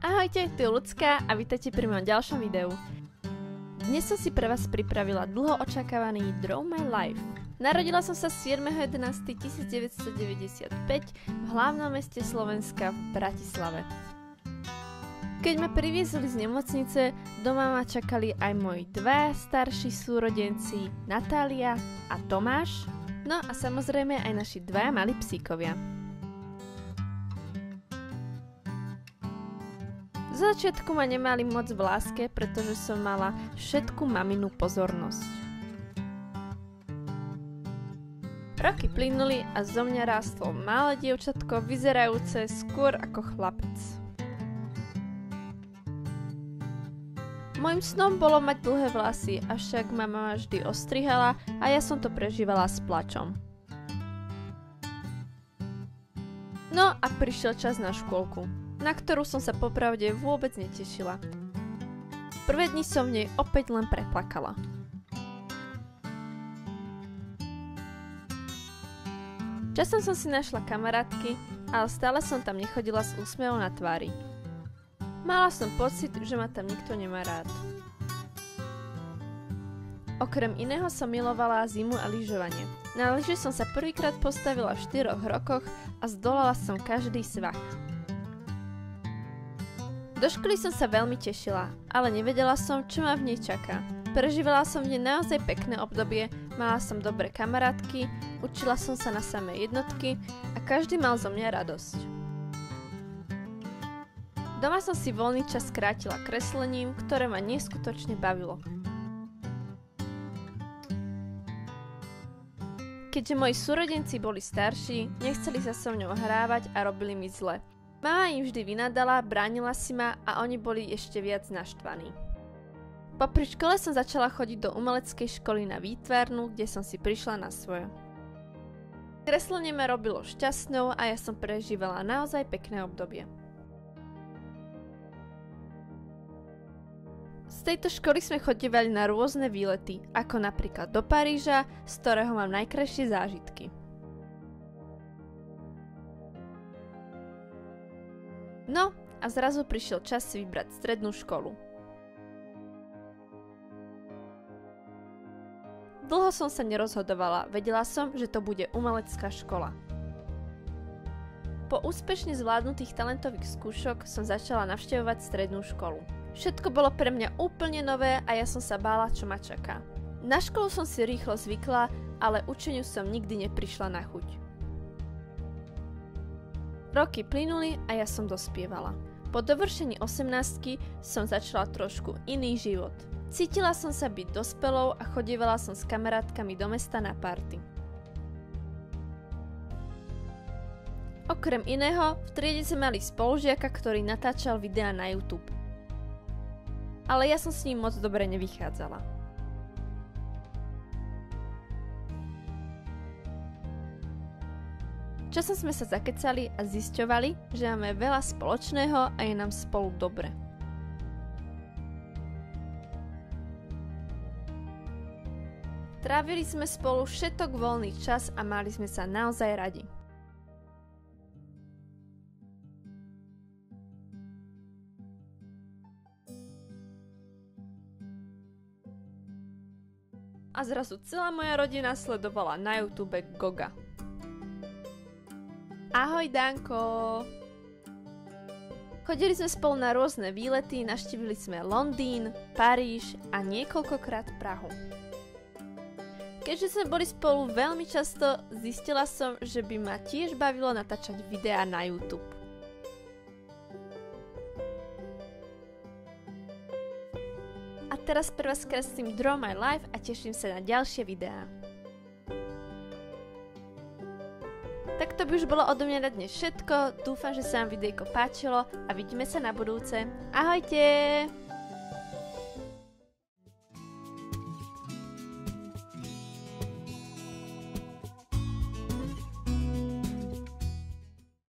Ahojte, tu je Lucka a vítajte pri mojom ďalšom videu. Dnes som si pre vás pripravila dlho očakávaný Draw My Life. Narodila som sa 7.11.1995 v hlavnom meste Slovenska v Bratislave. Keď ma priviezli z nemocnice, doma ma čakali aj moji dva starší súrodenci Natália a Tomáš, no a samozrejme aj naši dvaja malí psíkovia. Z začiatku ma nemali moc v láske, pretože som mala všetku maminu pozornosť. Roky plynuli a zo mňa rástlo malé dievčatko, vyzerajúce skôr ako chlapec. Mojím snom bolo mať dlhé vlasy, avšak ma mama vždy ostrihala a ja som to prežívala s plačom. No a prišiel čas na škôlku, na ktorú som sa popravde vôbec netešila. Prvé dni som v nej opäť len preplakala. Časom som si našla kamarátky, ale stále som tam nechodila s úsmevom na tvári. Mala som pocit, že ma tam nikto nemá rád. Okrem iného som milovala zimu a lyžovanie. Na lyže som sa prvýkrát postavila v 4 rokoch a zdolala som každý svah. Do školy som sa veľmi tešila, ale nevedela som, čo ma v nej čaká. Prežívala som v nej naozaj pekné obdobie, mala som dobré kamarátky, učila som sa na samé jednotky a každý mal zo mňa radosť. Doma som si voľný čas skrátila kreslením, ktoré ma neskutočne bavilo. Keďže moji súrodenci boli starší, nechceli sa so mňou hrávať a robili mi zle. Mama im vždy vynadala, bránila si ma a oni boli ešte viac naštvaní. Popri škole som začala chodiť do umeleckej školy na výtvarnu, kde som si prišla na svoje. Kreslenie ma robilo šťastnou a ja som prežívala naozaj pekné obdobie. Z tejto školy sme chodívali na rôzne výlety, ako napríklad do Paríža, z ktorého mám najkrajšie zážitky. No a zrazu prišiel čas si vybrať strednú školu. Dlho som sa nerozhodovala, vedela som, že to bude umelecká škola. Po úspešne zvládnutých talentových skúšok som začala navštevovať strednú školu. Všetko bolo pre mňa úplne nové a ja som sa bála, čo ma čaká. Na školu som si rýchlo zvykla, ale učeniu som nikdy neprišla na chuť. Roky plynuli a ja som dospievala. Po dovršení 18-ky som začala trošku iný život. Cítila som sa byť dospelou a chodievala som s kamarátkami do mesta na party. Okrem iného, v triede sme mali spolužiaka, ktorý natáčal videá na YouTube. Ale ja som s ním moc dobre nevychádzala. Časom sme sa zakecali a zisťovali, že máme veľa spoločného a je nám spolu dobre. Trávili sme spolu všetok voľný čas a mali sme sa naozaj radi. A zrazu celá moja rodina sledovala na YouTube Goga. Ahoj Danko! Chodili sme spolu na rôzne výlety, navštívili sme Londýn, Paríž a niekoľkokrát Prahu. Keďže sme boli spolu veľmi často, zistila som, že by ma tiež bavilo natáčať videá na YouTube. A teraz pre vás kreslím Draw My Life a teším sa na ďalšie videá. Tak to by už bolo odo mňa na dnes všetko, dúfam, že sa vám videjko páčilo a vidíme sa na budúce. Ahojte!